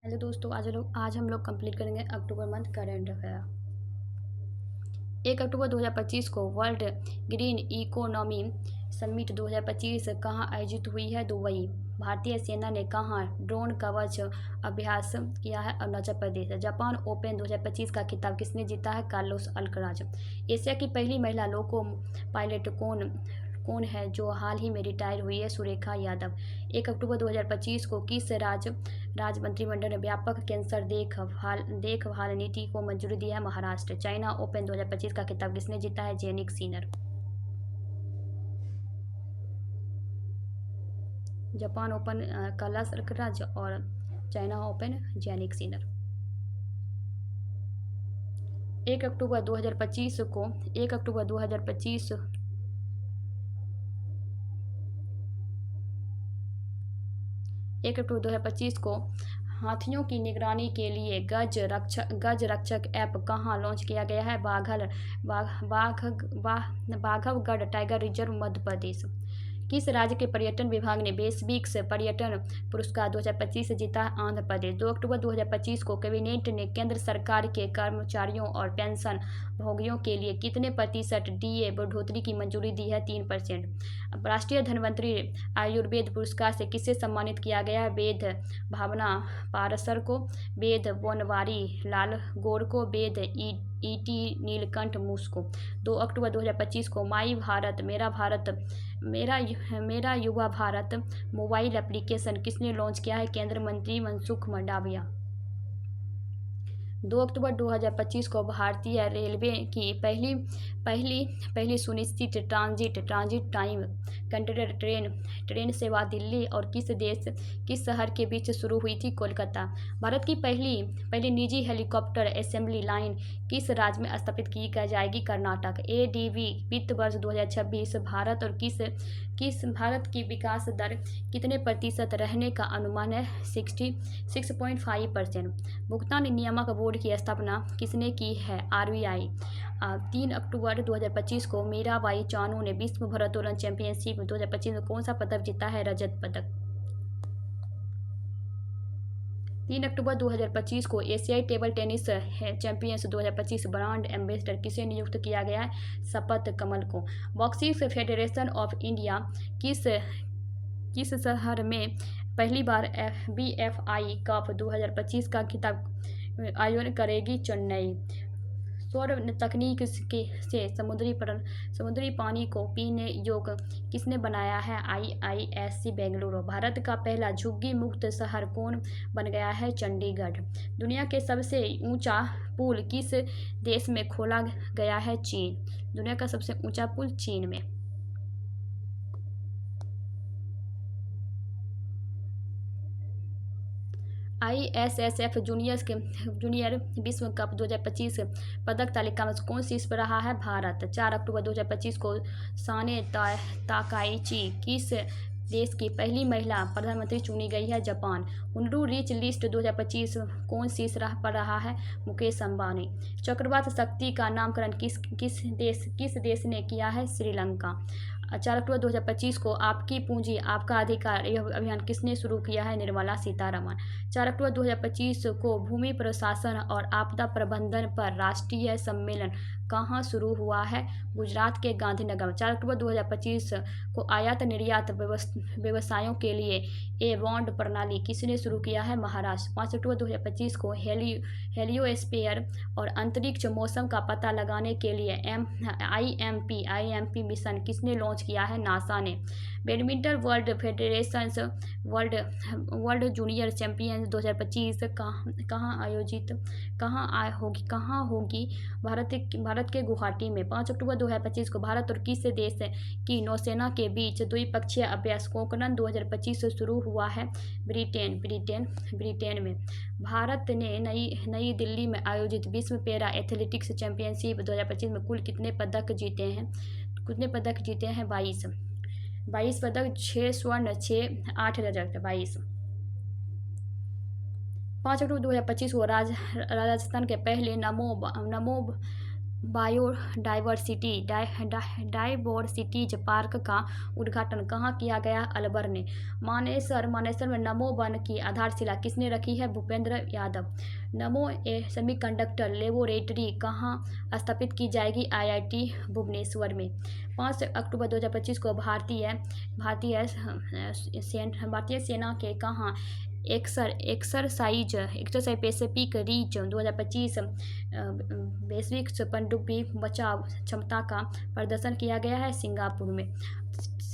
Hello दोस्तों, आज हम लोग कंप्लीट करेंगे अक्टूबर मंथ करंट अफेयर। 1 अक्टूबर 2025 को वर्ल्ड ग्रीन इकोनॉमी समिट 2025 कहाँ आयोजित हुई है? दुबई। भारतीय सेना ने कहाँ ड्रोन कवच अभ्यास किया है? अरुणाचल प्रदेश। जापान ओपन 2025 का खिताब किसने जीता है? Carlos Alcaraz. एशिया की पहली महिला लोको पायलट कौन कौन है जो हाल ही में रिटायर हुई है? सुरेखा यादव। 1 अक्टूबर 2025 को किस राज्य मंत्रिमंडल ने व्यापक कैंसर देखभाल नीति को मंजूरी दी है? महाराष्ट्र। चाइना ओपन 2025 का खिताब किसने जीता है? Jannik Sinner. Japan open Carlos Alcaraz और चाइना ओपन जेनिक सिनर। 1 अक्टूबर 2025 को 1 अक्टूबर 2025 1 अक्टूबर 2025 को हाथियों की निगरानी के लिए गज रक्षक ऐप कहाँ लॉन्च किया गया है? बाघवगढ़ टाइगर रिजर्व, मध्य प्रदेश। किस राज्य के पर्यटन विभाग ने बेसिक्स पर्यटन पुरस्कार 2025 जीता? आंध्र प्रदेश। 2 अक्टूबर 2025 को कैबिनेट ने केंद्र सरकार के कर्मचारियों और पेंशन भोगियों के लिए कितने प्रतिशत डीए बढ़ोतरी की मंजूरी दी है? 3%। राष्ट्रीय धन्वंतरि आयुर्वेद पुरस्कार से किसे सम्मानित किया गया है? वेद भावना पारसर को, वेद बनवारी लाल गौर को, वेद ईटी नीलकंठ मूस को। 2 अक्टूबर 2025 को माई भारत मेरा युवा भारत मोबाइल एप्लीकेशन किसने लॉन्च किया है? केंद्रीय मंत्री मनसुख मंडाविया। 2 अक्टूबर 2025 को भारतीय रेलवे की पहली सुनिश्चित ट्रांजिट टाइम कंट्रोलर ट्रेन सेवा दिल्ली और किस शहर के बीच शुरू हुई थी? कोलकाता। भारत की पहली निजी हेलीकॉप्टर असेंबली लाइन किस राज्य में स्थापित की जाएगी? कर्नाटक। एडीबी वित्त वर्ष 2026 भारत की विकास दर कितने प्रतिशत रहने का अनुमान है? 6.5%। भुगतान नियामक बोर्ड की स्थापना किसने की है? आरबीआई। 3 अक्टूबर 2025 को मीराबाई चानू ने विश्व भारोत्तोलन चैंपियनशिप 2025 में कौन सा पदक जीता है? रजत पदक। 3 अक्टूबर 2025 को एशियाई table tennis champions 2025 brand ambassador किसे नियुक्त किया गया है? शपथ कमल को। बॉक्सिंग फेडरेशन ऑफ इंडिया किस शहर में पहली बार बीएफआई कप 2025 का खिताब आयोजन करेगी? चेन्नई। सौर तकनीक से समुद्री पानी को पीने योग्य किसने बनाया है? आईआईएससी बेंगलुरु। भारत का पहला झुग्गी मुक्त शहर कौन बन गया है? चंडीगढ़। दुनिया के सबसे ऊंचा पुल किस देश में खोला गया है? चीन। दुनिया का सबसे ऊंचा पुल चीन में। आईएसएसएफ जूनियर विश्व कप 2025 पदक तालिका में कौन शीर्ष पर रहा है? भारत। 4 अक्टूबर 2025 को साने ताकाइची किस देश की पहली महिला प्रधानमंत्री चुनी गई है? जापान। हुनरू रिच लिस्ट 2025 कौन शीर्ष पर रहा है? मुकेश अंबानी। चक्रवात शक्ति का नामकरण किस देश ने किया है? श्रीलंका। 4 अक्टूबर 2025 को आपकी पूंजी आपका अधिकार यह अभियान किसने शुरू किया है? निर्मला सीतारमण। 4 अक्टूबर 2025 को भूमि प्रशासन और आपदा प्रबंधन पर राष्ट्रीय सम्मेलन कहाँ शुरू हुआ है? गुजरात के गांधीनगर में। 4 अक्टूबर 2025 को आयात निर्यात व्यवसायों के लिए ए बॉन्ड प्रणाली किसने शुरू किया है? महाराष्ट्र। 5 अक्टूबर 2025 को हेलियोस्फीयर और अंतरिक्ष मौसम का पता लगाने के लिए आईएमपी मिशन किसने लॉन्च किया है? नासा ने। Badminton world federation world junior champion 2025 कहाँ होगी? भारत के गुवाहाटी में। 5 अक्टूबर 2025 को भारत और किस देश की नौसेना के बीच द्विपक्षीय अभ्यास पोखरण 2025 से शुरू हुआ है? ब्रिटेन में। भारत ने नई दिल्ली में आयोजित विश्व पैरा एथलेटिक्स चैंपियनशिप 2025 में कुल कितने पदक जीते हैं? 22 पदक, 6 स्वर्ण, 8 रजत। 22। 5 अक्टूबर 2025 को राजस्थान के पहले बायोडाइवर्सिटी डाइवर्सिटीज पार्क का उद्घाटन कहाँ किया गया? अलवर ने। मानेसर में नमो वन की आधारशिला किसने रखी है? भूपेंद्र यादव। नमो सेमीकंडक्टर लेबोरेटरी कहाँ स्थापित की जाएगी? IIT भुवनेश्वर में। 5 अक्टूबर 2025 को भारतीय सेना के कहाँ एक्सरसाइज पैसिफिक रीच 2025 वैश्विक पनडुब्बी बचाव क्षमता का प्रदर्शन किया गया है? सिंगापुर में।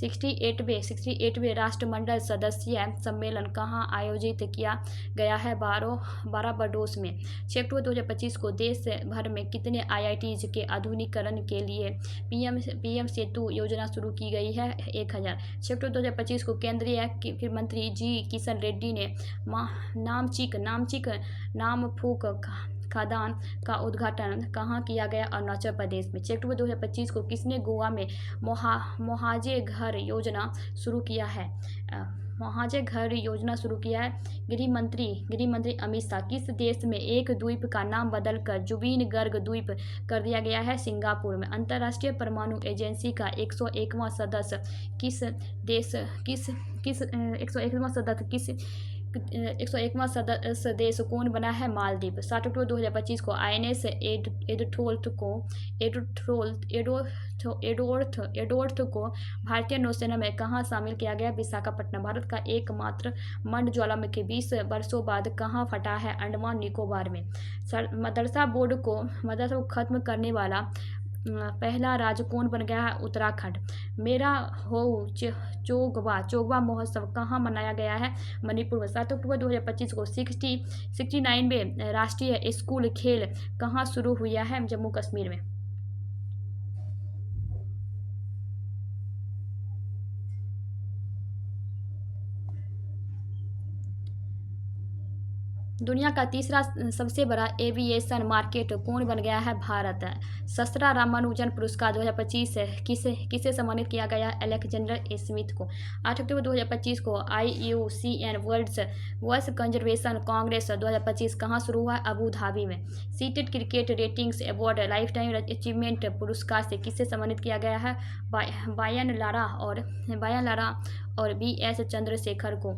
68वें राष्ट्रमंडल सदस्य सम्मेलन कहाँ आयोजित किया गया है? बारबाडोस में। 6 अक्टूबर 2025 को देश भर में कितने IITs के आधुनिकीकरण के लिए PM सेतु योजना शुरू की गई है? 1000। 6 अक्टूबर 2025 को केंद्रीय गृह मंत्री जी किशन रेड्डी ने नामफूक खदान का उद्घाटन कहाँ किया गया? अरुणाचल प्रदेश में। 6 अक्टूबर 2025 को किसने गोवा में मुहाजे घर योजना शुरू किया है? गृह मंत्री अमित शाह। किस देश में एक द्वीप का नाम बदलकर जुबीन गर्ग द्वीप कर दिया गया है? सिंगापुर में। अंतर्राष्ट्रीय परमाणु एजेंसी का 101वां सदस्य किस 101वां सदस्य देश कौन बना है? मालदीव। 7 अक्टूबर 2025 को INS एडोर्थ को भारतीय नौसेना में कहाँ शामिल किया गया? विशाखापट्टनम। भारत का एकमात्र मंड ज्वालामुखी 20 वर्षों बाद कहाँ फटा है? अंडमान निकोबार में। मदरसा बोर्ड को खत्म करने वाला पहला राज्य कौन बन गया है? उत्तराखंड। मेरा हो चोगवा महोत्सव कहाँ मनाया गया है? मणिपुर में। 7 अक्टूबर 2025 को 69वें राष्ट्रीय स्कूल खेल कहाँ शुरू हुआ है? जम्मू कश्मीर में। दुनिया का तीसरा सबसे बड़ा एविएशन मार्केट कौन बन गया है? भारत। सस्रा रामानुजन पुरस्कार 2025 किसे सम्मानित किया गया? अलेक्जेंडर स्मिथ को। 8 अक्टूबर 2025 को IUCN वर्ल्ड कंजर्वेशन कांग्रेस 2025 कहाँ शुरू हुआ? अबू धाबी में। Seated cricket ratings award lifetime achievement पुरस्कार से किसे सम्मानित किया गया है? बायन लारा और BS चंद्रशेखर को।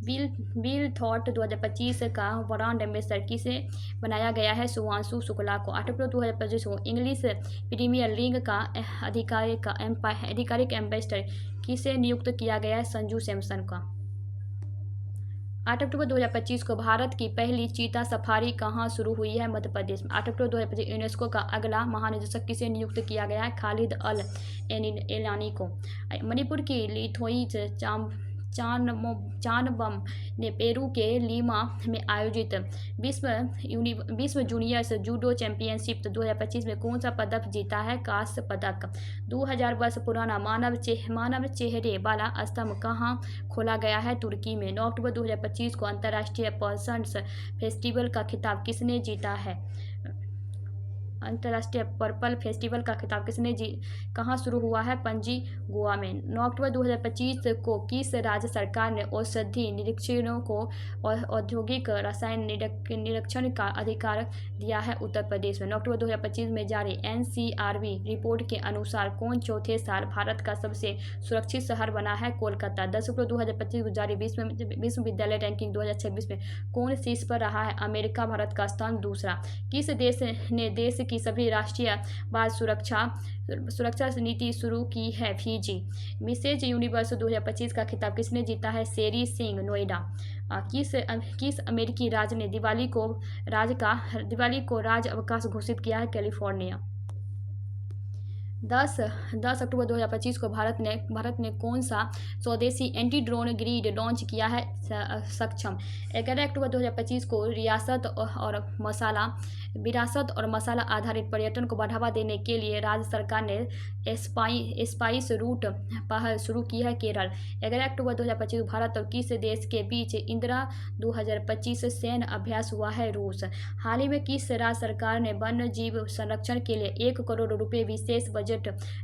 बिल थॉट 2025 का ब्रांड एम्बेसडर किसे बनाया गया है? सुवांशु शुक्ला को। 8 अक्टूबर 2025 को इंग्लिश प्रीमियर लीग का आधिकारिक एम्बेसडर किसे नियुक्त किया गया है? संजू सैमसन का। 8 अक्टूबर 2025 को भारत की पहली चीता सफारी कहाँ शुरू हुई है? मध्य प्रदेश में। 8 अक्टूबर 2025 यूनेस्को का अगला महानिदेशक किसे नियुक्त किया गया है? खालिद अल एलानी को। मणिपुर की लिथोई चानबम ने पेरू के लीमा में आयोजित विश्व जूनियर्स जूडो चैंपियनशिप 2025 में कौन सा पदक जीता है? कांस्य पदक। 2000 वर्ष पुराना मानव चेहरे वाला स्तंभ कहाँ खोला गया है? तुर्की में। 9 अक्टूबर 2025 को अंतर्राष्ट्रीय पर्सन्स फेस्टिवल का खिताब किसने जीता है? अंतर्राष्ट्रीय पर्पल फेस्टिवल का खिताब कहाँ शुरू हुआ है? पणजी, गोवा में। 9 अक्टूबर 2025 को किस राज्य सरकार ने औषधि निरीक्षकों को औद्योगिक रसायन निरीक्षण का अधिकार दिया है? उत्तर प्रदेश में। 9 अक्टूबर 2025 में जारी NCRB रिपोर्ट के अनुसार कौन चौथे साल भारत का सबसे सुरक्षित शहर बना है? कोलकाता। 10 अक्टूबर 2025 को जारी विश्वविद्यालय रैंकिंग 2026 में कौन शीर्ष पर रहा है? अमेरिका। भारत का स्थान दूसरा। किस देश ने देश की सभी राष्ट्रीय बाल सुरक्षा नीति शुरू की है? फिजी। मिसेज यूनिवर्स 2025 का खिताब किसने जीता है? शेरी सिंह, नोएडा। किस अमेरिकी राज्य ने दिवाली को राज अवकाश घोषित किया है? कैलिफोर्निया। 10 अक्टूबर 2025 को भारत ने कौन सा स्वदेशी एंटी ड्रोन ग्रिड लॉन्च किया है? सक्षम। 11 अक्टूबर 2025 को विरासत और मसाला आधारित पर्यटन को बढ़ावा देने के लिए राज्य सरकार ने स्पाइस रूट पहल शुरू की है। केरल। 11 अक्टूबर 2025 को भारत और किस देश के बीच इंदिरा 2025 सैन्य अभ्यास हुआ है? रूस। हाल ही में किस राज्य सरकार ने वन्य जीव संरक्षण के लिए 1 करोड़ रुपए विशेष बजट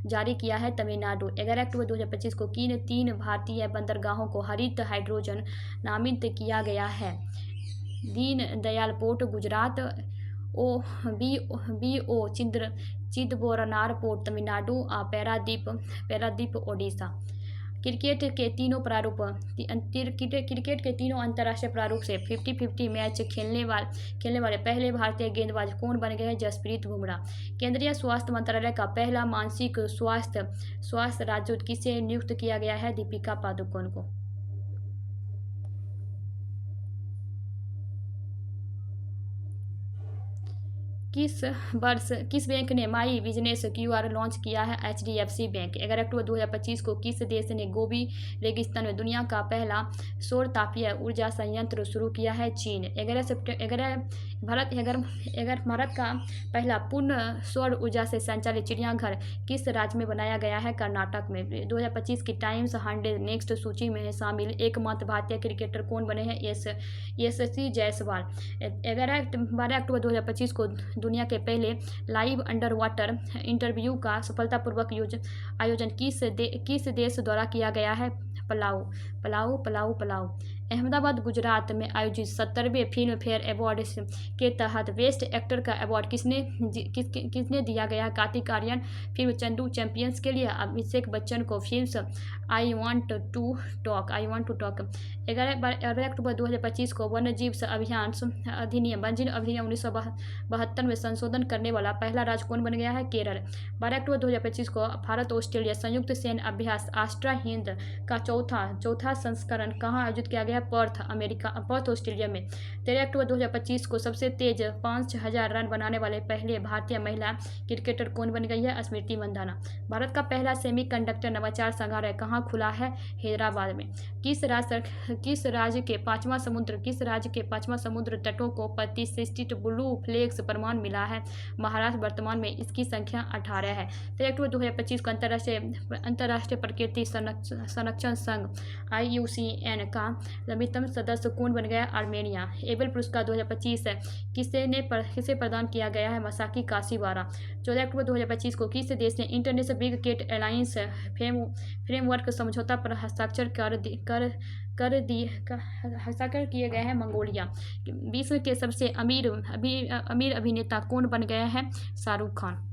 जारी किया है? तमिलनाडु। 11 अक्टूबर 2025 को किन 3 भारतीय बंदरगाहों को हरित हाइड्रोजन नामित किया गया है? Deen Dayal port Gujarat, BO Chidambaranar port Tamil Nadu और पैरादीप ओडिशा। क्रिकेट के तीनों प्रारूप क्रिकेट के तीनों अंतर्राष्ट्रीय प्रारूप से 50-50 मैच खेलने वाले पहले भारतीय गेंदबाज कौन बन गए हैं? जसप्रीत बुमराह। केंद्रीय स्वास्थ्य मंत्रालय का पहला मानसिक स्वास्थ्य राजदूत किसे नियुक्त किया गया है? दीपिका पादुकोण को। किस बैंक ने माई बिजनेस QR लॉन्च किया है? HDFC bank. 11 अक्टूबर 2025 को किस देश ने गोबी रेगिस्तान में दुनिया का पहला सौर तापीय ऊर्जा संयंत्र शुरू किया है? चीन। भारत का पहला पूर्ण सौर ऊर्जा से संचालित चिड़ियाघर किस राज्य में बनाया गया है? कर्नाटक में। 2025 की टाइम्स 100 नेक्स्ट सूची में शामिल एकमात्र भारतीय क्रिकेटर कौन बने हैं? यशस्वी जायसवाल। 12 अक्टूबर 2025 को दुनिया के पहले लाइव अंडर वाटर इंटरव्यू का सफलतापूर्वक आयोजन किस देश द्वारा किया गया है? पलाऊ। अहमदाबाद गुजरात में आयोजित 70वें फिल्म फेयर अवार्ड के तहत बेस्ट एक्टर का अवार्ड किसने दिया गया? कार्तिक आर्यन। फिल्म चंदू चैंपियंस के लिए अभिषेक बच्चन को film I want to talk. 11 अक्टूबर 2025 को वन्यजीव अधिनियम 1972 में संशोधन करने वाला पहला राज्य कौन बन गया है? केरल। 12 अक्टूबर 2025 को भारत ऑस्ट्रेलिया संयुक्त सैन्य अभ्यास आस्ट्रा हिंद का चौथा संस्करण कहाँ आयोजित किया गया? पर्थ ऑस्ट्रेलिया में। 13 अक्टूबर 2025 को सबसे तेज 5000 रन बनाने वाले पहले भारतीय महिला क्रिकेटर कौन बन गई है? स्मृति मंधाना। भारत का पहला सेमीकंडक्टर नवाचार संग्रहालय कहाँ खुला है? हैदराबाद में। किस राज्य के पांचवां समुद्र तटों को प्रतिष्ठित ब्लू फ्लैग प्रमाण मिला है? महाराष्ट्र। वर्तमान में इसकी संख्या 18 है। 13 अक्टूबर 2025 को अंतर्राष्ट्रीय प्रकृति संरक्षण संघ IUCN का नवीनतम सदस्य कौन बन गया? आर्मेनिया। एबेल पुरस्कार 2025 किसे प्रदान किया गया है? मसाकी काशीवारा। 14 अक्टूबर 2025 को किस देश ने international big cat alliance framework समझौता पर हस्ताक्षर किए गए हैं? मंगोलिया। विश्व के सबसे अमीर अभिनेता कौन बन गए हैं? शाहरुख खान।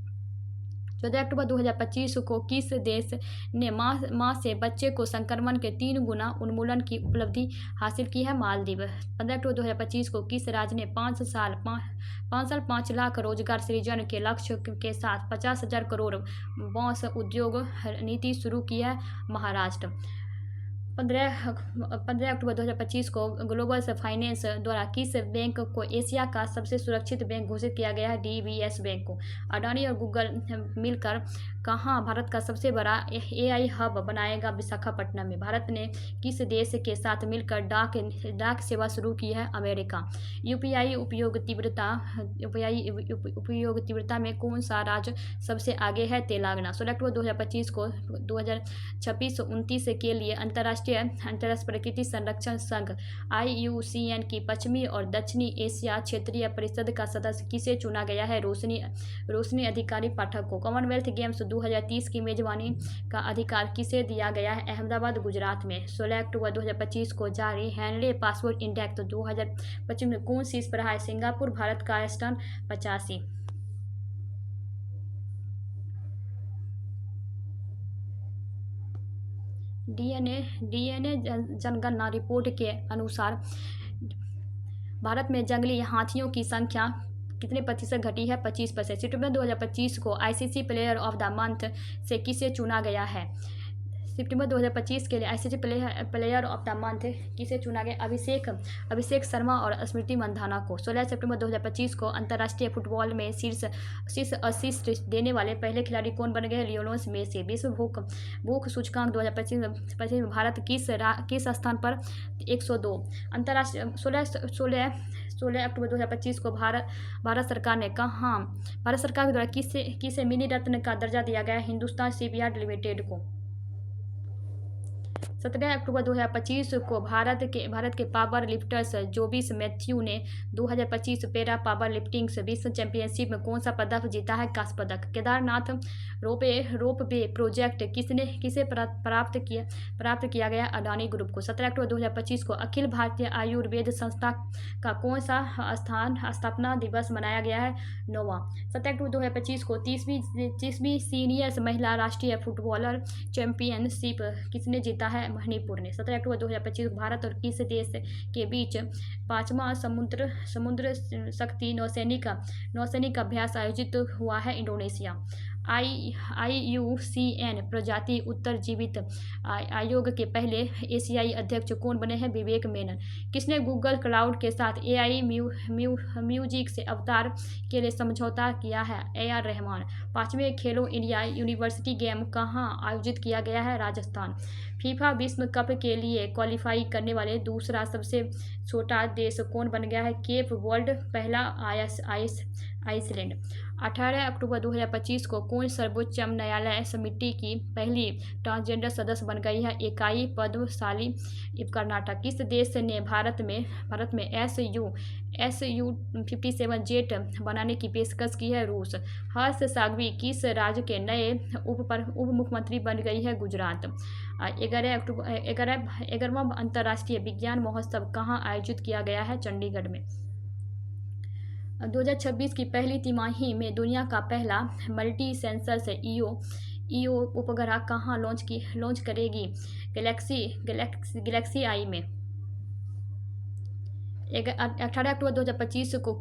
14 अक्टूबर 2025 को किस देश ने मां से बच्चे को संक्रमण के 3 गुना उन्मूलन की उपलब्धि हासिल की है? मालदीव। 15 अक्टूबर 2025 को किस राज्य ने 5 साल 5 लाख रोजगार सृजन के लक्ष्य के साथ 50,000 करोड़ बांस उद्योग नीति शुरू की है? महाराष्ट्र। 15 अक्टूबर 2025 को ग्लोबल फाइनेंस द्वारा किस बैंक को एशिया का सबसे सुरक्षित बैंक घोषित किया गया है? DBS बैंक को। अडानी और गूगल मिलकर कहाँ भारत का सबसे बड़ा AI हब बनाएगा? विशाखापट्टनम में। भारत ने किस देश के साथ मिलकर डाक सेवा शुरू की है? अमेरिका। UPI उपयोग तीव्रता में कौन सा राज्य सबसे आगे है? तेलंगाना। 16 अक्टूबर 2025 को 2026-29 के लिए अंतर्राष्ट्रीय प्रकृति संरक्षण संघ IUCN की पश्चिमी और दक्षिणी एशिया क्षेत्रीय परिषद का सदस्य किसे चुना गया है? रोशनी अधिकारी पाठक को। कॉमनवेल्थ गेम्स 2030 की मेजबानी का अधिकार किसे दिया गया है? अहमदाबाद गुजरात में। 16 अक्टूबर 2025 को जारी हैंडले पासपोर्ट इंडेक्स 2025 में कौन शीर्ष पर है? सिंगापुर। भारत का स्थान 85। DNA जनगणना रिपोर्ट के अनुसार भारत में जंगली हाथियों की संख्या कितने प्रतिशत घटी है? 25%। सितंबर 2025 को ICC player of the month से किसे चुना गया है? सितंबर 2025 के लिए ICC player of the month किसे चुना गया? अभिषेक शर्मा और स्मृति मंधाना को। 16 सितंबर 2025 को अंतर्राष्ट्रीय फुटबॉल में शीर्ष असिस्ट देने वाले पहले खिलाड़ी कौन बन गए? Lionel Messi. विश्व भूख सूचकांक 2025 में भारत किस स्थान पर? 102। अंतर्राष्ट्रीय 16 अक्टूबर 2025 को भारत सरकार के द्वारा किसे मिनी रत्न का दर्जा दिया गया? हिंदुस्तान शिपयार्ड लिमिटेड को। 17 अक्टूबर 2025 को भारत के पावर लिफ्टर्स जोबिस मैथ्यू ने 2025 पैरा पावर लिफ्टिंग विश्व चैंपियनशिप में कौन सा पदक जीता है? कांस्य पदक। केदारनाथ रोपवे प्रोजेक्ट किसे प्राप्त किया गया? अडानी ग्रुप को। 17 अक्टूबर 2025 को अखिल भारतीय आयुर्वेद संस्था का कौन सा स्थापना दिवस मनाया गया है? 9वां। 17 अक्टूबर 2025 को 30वीं सीनियर महिला राष्ट्रीय फुटबॉलर चैंपियनशिप किसने जीता है? मणिपुर ने। 17 अक्टूबर 2025 को भारत और किस देश के बीच 5वां समुद्र शक्ति नौसैनिक अभ्यास आयोजित हुआ है? इंडोनेशिया। IUCN प्रजाति उत्तरजीवित आयोग के पहले एशियाई अध्यक्ष कौन बने हैं? विवेक मेनन। किसने गूगल क्लाउड के साथ AI म्यूजिक से अवतार के लिए समझौता किया है? AR रहमान। 5वें खेलो इंडिया यूनिवर्सिटी गेम कहाँ आयोजित किया गया है? राजस्थान। फीफा विश्व कप के लिए क्वालिफाई करने वाले दूसरा सबसे छोटा देश कौन बन गया है? Cape Verde. पहला आइसलैंड। 18 अक्टूबर 2025 को कौन सर्वोच्च न्यायालय समिति की पहली ट्रांसजेंडर सदस्य बन गई है? इकाई पद्मशाली कर्नाटक। किस देश ने भारत में SU-57 जेट बनाने की पेशकश की है? रूस। हर्ष साघवी किस राज्य के नए उप मुख्यमंत्री बन गई है? गुजरात। 11वां अंतर्राष्ट्रीय विज्ञान महोत्सव कहाँ आयोजित किया गया है? चंडीगढ़ में। 2026 की पहली तिमाही में दुनिया का पहला मल्टी सेंसर से ईओ उपग्रह कहाँ लॉन्च करेगी? गैलेक्सी आई में। 18 अक्टूबर 2025 को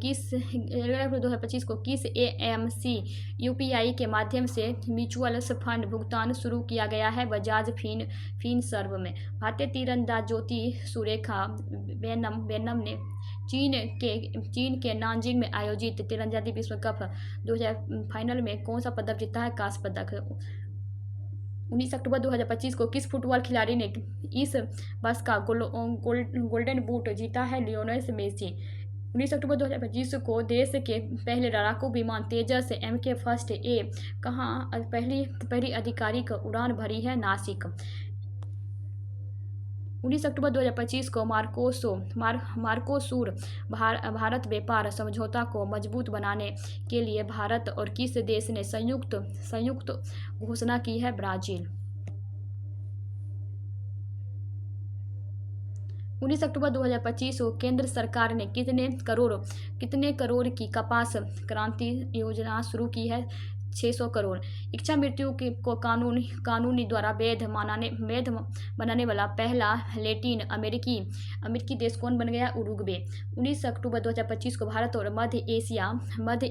किस AMC UPI के माध्यम से म्यूचुअल फंड भुगतान शुरू किया गया है? बजाज फिनसर्व में। भारतीय तीरंदाज ज्योति सुरेखा वेन्नम ने चीन के नानजिंग में आयोजित तीरंदाजी विश्व कप 2000 फाइनल में कौन सा पदक जीता है? कांस्य पदक। 19 अक्टूबर 2025 को किस फुटबॉल खिलाड़ी ने इस वर्ष का गोल्डन बूट जीता है? Lionel Messi. 19 अक्टूबर 2025 को देश के पहले लड़ाकू विमान तेजस MK फर्स्ट A कहाँ पहली आधिकारिक उड़ान भरी है? नासिक। 19 अक्टूबर 2025 को मार्कोसूर भारत व्यापार समझौता को मजबूत बनाने के लिए भारत और किस देश ने संयुक्त घोषणा की है? ब्राजील। 19 अक्टूबर 2025 को केंद्र सरकार ने कितने करोड़ की कपास क्रांति योजना शुरू की है? 600 करोड़। इच्छा मृत्यु को कानूनी द्वारा वैध बनाने वाला पहला लैटिन अमेरिकी देश कौन बन गया? उरुग्वे। 19 अक्टूबर 2025 को भारत और मध्य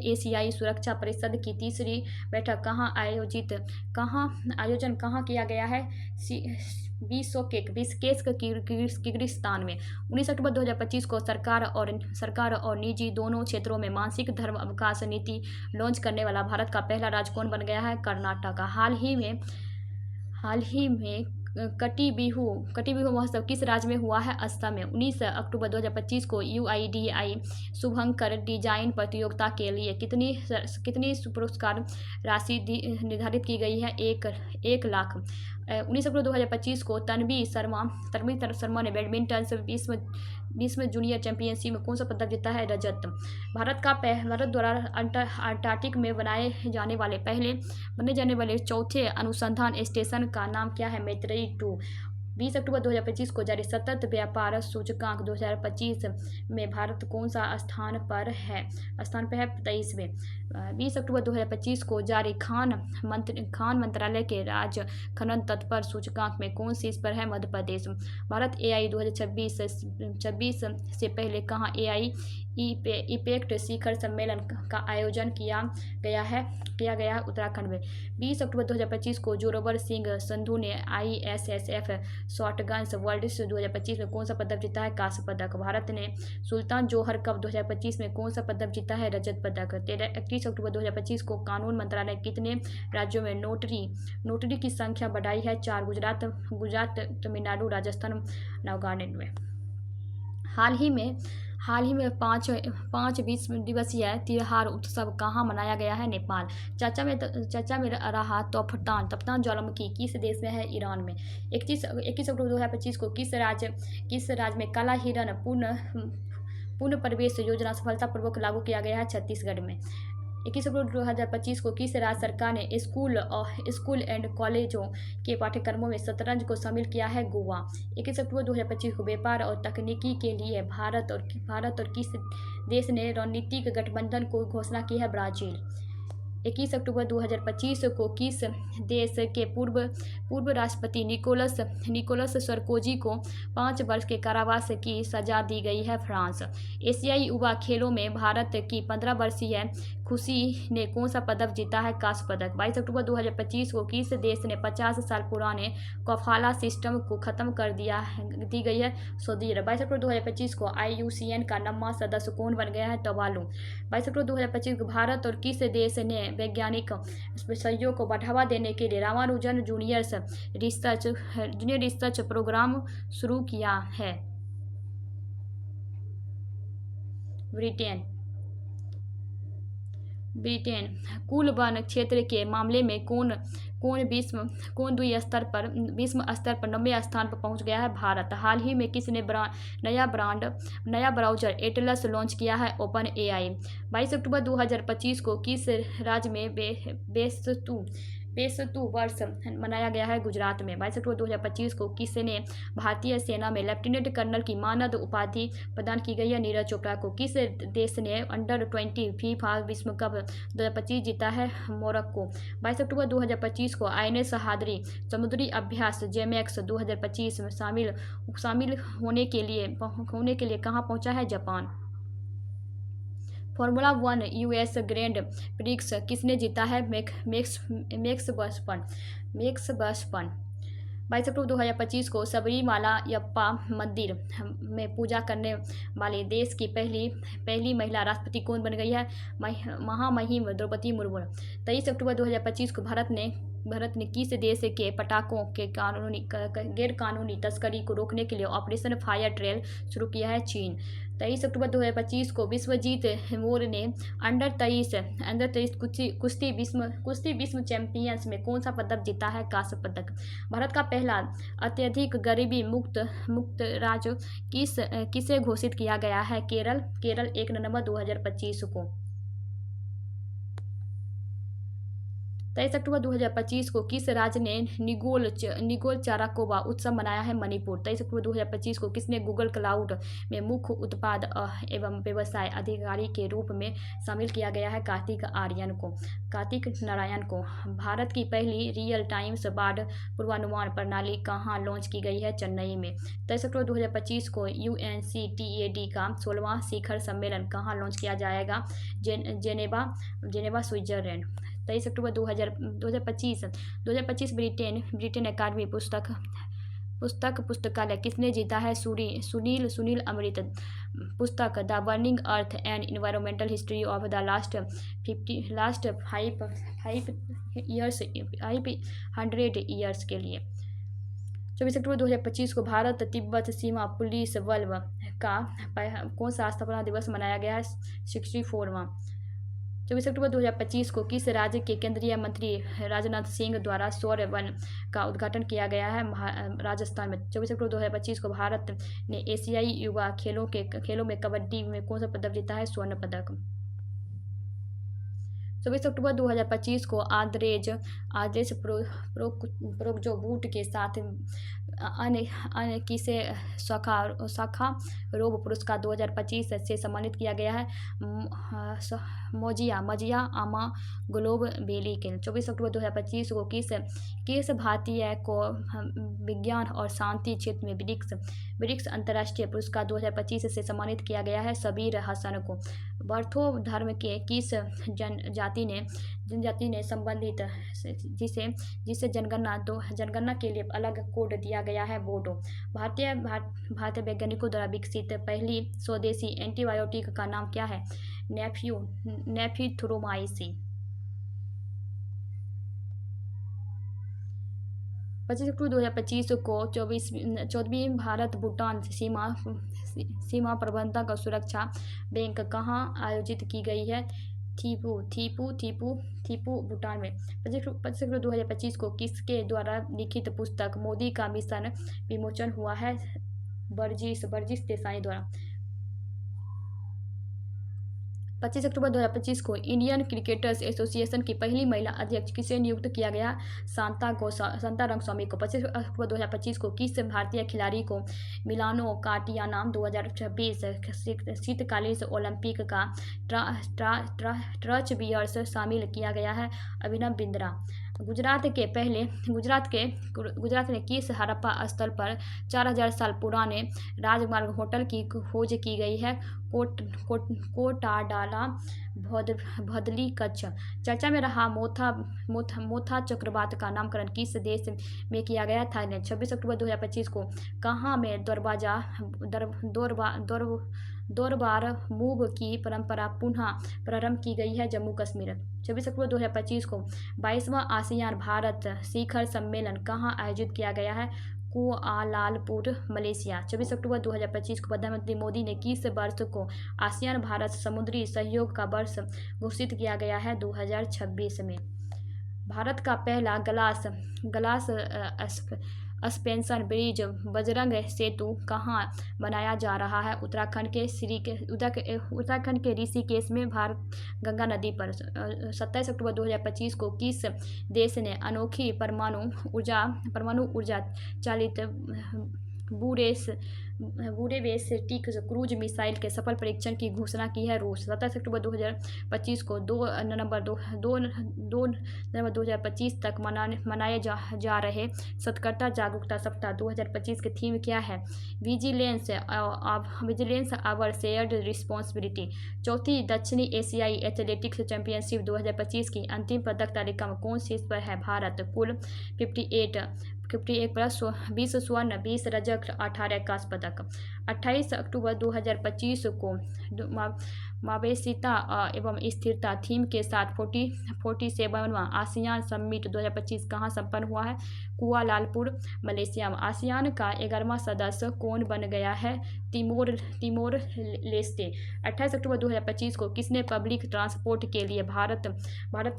एशियाई सुरक्षा परिषद की तीसरी बैठक आयोजन कहाँ किया गया है? बिश्केक किर्गिस्तान में। 19 अक्टूबर 2025 को सरकार और निजी दोनों क्षेत्रों में मासिक धर्म अवकाश नीति लॉन्च करने वाला भारत का पहला राज्य कौन बन गया है? कर्नाटक। हाल ही में कटी बिहू महोत्सव किस राज्य में हुआ है? असम में। 19 अक्टूबर 2025 को UIDAI शुभंकर डिजाइन प्रतियोगिता के लिए कितनी पुरस्कार राशि निर्धारित की गई है? 1 लाख। 19 अक्टूबर 2025 को तन्वी शर्मा ने बैडमिंटन विश्व जूनियर चैंपियनशिप में कौन सा पदक जीता है? रजत। भारत द्वारा अंटार्कटिक में बनाने जाने वाले चौथे अनुसंधान स्टेशन का नाम क्या है? मैत्रेयी 2। 20 अक्टूबर 2025 को जारी सतत व्यापार सूचकांक 2025 में भारत कौन सा स्थान पर है? 23वें। 20 अक्टूबर 2025 को जारी खान मंत्रालय के राज्य खनन तत्पर सूचकांक में कौन शीर्ष पर है? मध्य प्रदेश। भारत AI 2026 से पहले कहाँ AI इपेक्ट शिखर सम्मेलन का आयोजन किया गया उत्तराखंड में। 20 अक्टूबर 2025 को जोरवर सिंह संधू ने ISSF शॉटगन्स वर्ल्ड 2025 में कौन सा पदक जीता है? कांस्य पदक। भारत ने सुल्तान जोहर कप 2025 में कौन सा पदक जीता है? रजत पदक। 31 अक्टूबर 2025 को कानून मंत्रालय कितने राज्यों में नोटरी की संख्या बढ़ाई है? 4। गुजरात, तमिलनाडु, राजस्थान, नागालैंड में। हाल ही में हाल ही में पाँच विश्व दिवसीय त्योहार उत्सव कहाँ मनाया गया है? नेपाल। चर्चा में रहा तप्तान ज्वालामुखी किस देश में है? ईरान में। 21 अक्टूबर 2025 को किस राज्य में काला हिरण पूर्ण प्रवेश योजना सफलतापूर्वक लागू किया गया है? छत्तीसगढ़ में। 21 अक्टूबर 2025 को किस राज्य सरकार ने स्कूल एंड कॉलेजों के पाठ्यक्रमों में शतरंज को शामिल किया है? गोवा। 21 अक्टूबर 2025 को व्यापार और तकनीकी के लिए भारत और किस देश ने रणनीतिक गठबंधन को घोषणा की है? ब्राजील। 21 अक्टूबर 2025 को किस देश के पूर्व राष्ट्रपति निकोलस सरकोजी को 5 वर्ष के कारावास की सजा दी गई है? फ्रांस। एशियाई युवा खेलों में भारत की 15 वर्षीय खुशी ने कौन सा पदक जीता है? कांस्य पदक। 22 अक्टूबर 2025 को किस देश ने 50 साल पुराने कफाला सिस्टम को खत्म कर दी गई है? सऊदी अरब। 22 अक्टूबर 2025 को IUCN का 9वां सदस्य कौन बन गया है? टवालू। 22 अक्टूबर 2025 को भारत और किस देश ने वैज्ञानिक सहयोग को बढ़ावा देने के लिए रामानुजन जूनियर रिसर्च प्रोग्राम शुरू किया है? ब्रिटेन। कुल वन क्षेत्र के मामले में कौन विश्व स्तर पर 90वें स्थान पर पहुंच गया है? भारत। हाल ही में किसने नया ब्राउजर एटलस लॉन्च किया है? Open AI। 22 अक्टूबर 2025 को किस राज्य में बेसतु वर्ष मनाया गया है? गुजरात में। 22 अक्टूबर 2025 को किसने भारतीय सेना में लेफ्टिनेंट कर्नल की मानद उपाधि प्रदान की गई है? नीरज चोपड़ा को। किस देश ने अंडर-20 फीफा विश्व कप 2025 जीता है? मोरक्को। 22 अक्टूबर 2025 को INS हादरी समुद्री अभ्यास JMAX 2025 में शामिल होने के लिए कहाँ पहुंचा है? Japan. Formula 1 US grand prix किसने जीता है? Max Verstappen. 22 अक्टूबर 2025 को सबरीमाला यप्पा मंदिर में पूजा करने वाले देश की पहली महिला राष्ट्रपति कौन बन गई है? महामहिम द्रौपदी मुर्मू। 23 अक्टूबर 2025 को भारत ने किस देश के पटाखों के गैरकानूनी तस्करी को रोकने के लिए ऑपरेशन फायर ट्रेल शुरू किया है? चीन। 23 अक्टूबर 2025 को विश्वजीत मोर ने अंडर 23 कुश्ती विश्व चैंपियंस में कौन सा पदक जीता है? कांस्य पदक। भारत का पहला अत्यधिक गरीबी मुक्त राज्य किसे घोषित किया गया है? केरल 1 नवंबर 2025 को। 23 अक्टूबर 2025 को किस राज्य ने निगोल चाराकोबा उत्सव मनाया है? मणिपुर। 23 अक्टूबर 2025 को किसने गूगल क्लाउड में मुख्य उत्पाद एवं व्यवसाय अधिकारी के रूप में शामिल किया गया है? कार्तिक नारायण को। भारत की पहली रियल टाइम बाढ़ पूर्वानुमान प्रणाली कहाँ लॉन्च की गई है? चेन्नई में। 23 अक्टूबर 2025 को UNCTAD का 16वां शिखर सम्मेलन कहाँ लॉन्च किया जाएगा? Geneva Switzerland. 23 अक्टूबर 2025 ब्रिटेन अकादमी पुस्तकालय किसने जीता है? सुनील अमृत। पुस्तक the burning earth and environmental history of the last 500 years के लिए। 24 अक्टूबर 2025 को भारत तिब्बत सीमा पुलिस बल का कौन सा स्थापना दिवस मनाया गया है? 64वां। 24 अक्टूबर 2025 को किस राज्य के केंद्रीय मंत्री राजनाथ सिंह द्वारा सौर वन का उद्घाटन किया गया है? राजस्थान में। 24 अक्टूबर 2025 को भारत ने एशियाई युवा खेलों में कबड्डी में कौन सा पदक जीता है? स्वर्ण पदक। 24 अक्टूबर 2025 को आंद्रेज प्रोक्जोबूट के साथ किसे साखारोव पुरस्कार 2025 से सम्मानित किया गया है? मजिया आमा ग्लोब बेली के। 24 अक्टूबर 2025 को किस भारतीय को विज्ञान और शांति क्षेत्र में ब्रिक्स अंतर्राष्ट्रीय पुरस्कार 2025 से सम्मानित किया गया है? सबीर हसन को। बर्थो धर्म के किस जनजाति ने संबंधित जिसे जनगणना के लिए अलग कोड दिया गया है? बोडो। भारतीय वैज्ञानिकों द्वारा विकसित पहली स्वदेशी एंटीबायोटिक का नाम क्या है? नेफिथ्रोमाइसिन। 25 अक्टूबर 2025 को 14वीं भारत भूटान सीमा प्रबंधक और सुरक्षा बैंक कहाँ आयोजित की गई है? थीपू भूटान में। 25 अक्टूबर 2025 को किसके द्वारा लिखित पुस्तक मोदी का मिशन विमोचन हुआ है? बर्जिस देसाई द्वारा। 25 अक्टूबर 2025 को इंडियन क्रिकेटर्स एसोसिएशन की पहली महिला अध्यक्ष किसे नियुक्त किया गया? शांता रंगस्वामी को। 25 अक्टूबर 2025 को किस भारतीय खिलाड़ी को मिलानो काटियानाम 2026 शीतकालीन ओलंपिक का ट्रच बियर्स शामिल किया गया है? अभिनव बिंद्रा। गुजरात ने किस हड़प्पा स्थल पर 4000 साल पुराने राजमार्ग होटल की खोज की गई है? कोटाडाला भदली कच्छ। चर्चा में रहा मोथा चक्रवात का नामकरण किस देश में किया गया? थाईलैंड। 26 अक्टूबर 2025 को कहाँ में दौरबार मूव की परंपरा पुनः प्रारंभ की गई है? जम्मू कश्मीर। 26 अक्टूबर 2025 को 22वां आसियान भारत शिखर सम्मेलन कहाँ आयोजित किया गया है? Kuala Lumpur Malaysia. 24 अक्टूबर 2025 को प्रधानमंत्री मोदी ने किस वर्ष को आसियान भारत समुद्री सहयोग का वर्ष घोषित किया गया है? 2026 में। भारत का पहला ग्लास सस्पेंशन ब्रिज बजरंग सेतु कहाँ बनाया जा रहा है? उत्तराखंड के ऋषिकेश में गंगा नदी पर। 27 अक्टूबर 2025 को किस देश ने अनोखी परमाणु ऊर्जा चालित बूरेवेस्टिक क्रूज मिसाइल के सफल परीक्षण की घोषणा की है? रूस। 27 अक्टूबर 2025 को 2 नवंबर 2025 तक मनाए जा रहे सतर्कता जागरूकता सप्ताह 2025 की थीम क्या है? Vigilance our shared responsibility. चौथी दक्षिणी एशियाई एथलेटिक्स चैंपियनशिप 2025 की अंतिम पदक तालिका में कौन शीर्ष पर है? भारत। कुल 58 प्लस 20 स्वर्ण 20 रजत 18 कांस्य पदक। 28 अक्टूबर 2025 को मवेशिता एवं स्थिरता थीम के साथ 47वां आसियान समिट 2025 कहाँ संपन्न हुआ है? कुआलालंपुर मलेशिया में। आसियान का 11वां सदस्य कौन बन गया है? Timor Leste. 28 अक्टूबर 2025 को किसने पब्लिक ट्रांसपोर्ट के लिए भारत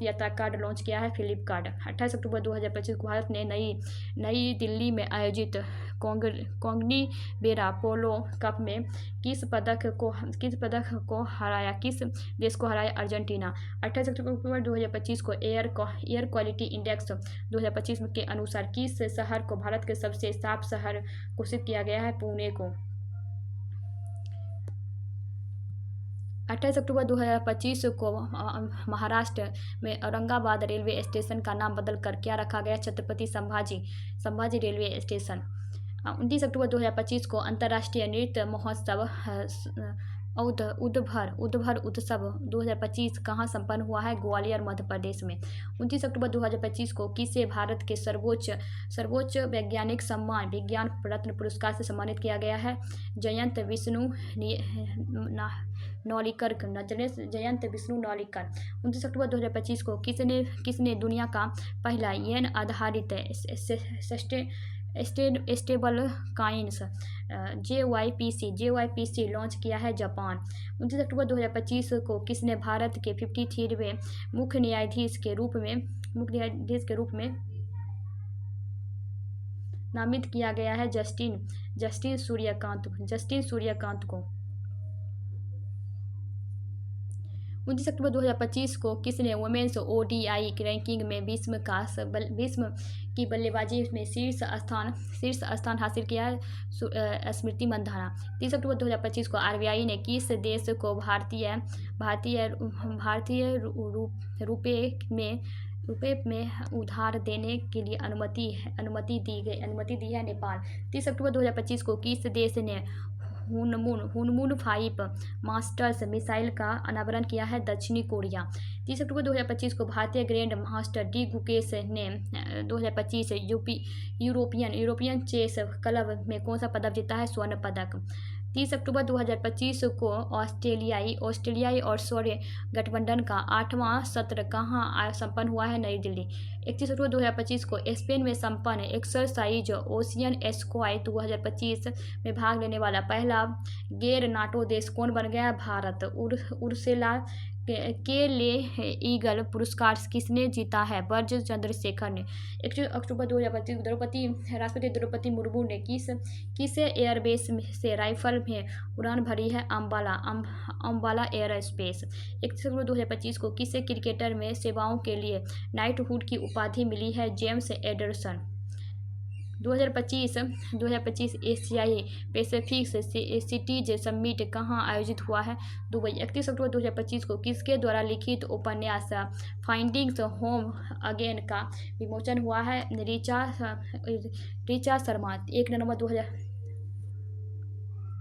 यात्रा कार्ड लॉन्च किया है? फ्लिपकार्ट। 28 अक्टूबर 2025 को भारत ने नई दिल्ली में आयोजित कोंगनी बेरा पोलो कप में किस पदक को हराया? किस देश को हराया? अर्जेंटीना। 28 अक्टूबर 2025 को एयर क्वालिटी इंडेक्स 2025 के अनुसार किस शहर को भारत के सबसे साफ शहर घोषित किया गया है? पुणे को। 28 अक्टूबर 2025 को महाराष्ट्र में औरंगाबाद रेलवे स्टेशन का नाम बदलकर क्या रखा गया? Chhatrapati Sambhaji railway station. 29 अक्टूबर 2025 को अंतर्राष्ट्रीय नृत्य महोत्सव उद्भर उत्सव 2025 कहाँ संपन्न हुआ है? ग्वालियर मध्य प्रदेश में। 29 अक्टूबर 2025 को किसे भारत के सर्वोच्च वैज्ञानिक सम्मान विज्ञान रत्न पुरस्कार से सम्मानित किया गया है? जयंत विष्णु नौलिकर। 29 अक्टूबर 2025 को किसने दुनिया का पहला येन आधारित स्टेबल कॉइन्स JYPC लॉन्च किया है? जापान। 29 अक्टूबर 2025 को किसने भारत के 53वें मुख्य न्यायाधीश के रूप में नामित किया गया है? जस्टिन सूर्यकांत को। 29 अक्टूबर 2025 को किसने वुमेन्स ODI रैंकिंग में विश्व की बल्लेबाजी में शीर्ष स्थान हासिल किया है? स्मृति मंधाना। 30 अक्टूबर 2025 को RBI ने किस देश को भारतीय रुपए में उधार देने के लिए अनुमति दी है? नेपाल। 30 अक्टूबर 2025 को किस देश ने हुनमुन 5 मास्टर्स मिसाइल का अनावरण किया है? दक्षिणी कोरिया। 30 अक्टूबर 2025 को भारतीय ग्रैंड मास्टर डी गुकेश ने 2025 यूरोपियन चेस क्लब में कौन सा पदक जीता है? स्वर्ण पदक। 30 अक्टूबर 2025 को ऑस्ट्रेलियाई और सौर्य गठबंधन का 8वां सत्र कहाँ संपन्न हुआ है? नई दिल्ली। 31 अक्टूबर 2025 को स्पेन में संपन्न एक्सरसाइज ओशियन स्काई 2025 में भाग लेने वाला पहला गैर नाटो देश कौन बन गया? भारत। उर्सुला के लिए ईगल पुरस्कार किसने जीता है? ब्रज चंद्रशेखर ने। 21 अक्टूबर 2025 राष्ट्रपति द्रौपदी मुर्मू ने किस एयरबेस से राइफल में उड़ान भरी है? Ambala air space. 31 अक्टूबर 2025 को किस क्रिकेटर में सेवाओं के लिए नाइटहुड की उपाधि मिली है? James Anderson. 2025 एशियाई पैसिफिक सिटीज समिट कहाँ आयोजित हुआ है? दुबई। 31 अक्टूबर 2025 को किसके द्वारा लिखित उपन्यास फाइंडिंग होम अगेन का विमोचन हुआ है? ऋचा शर्मा। 1 नवंबर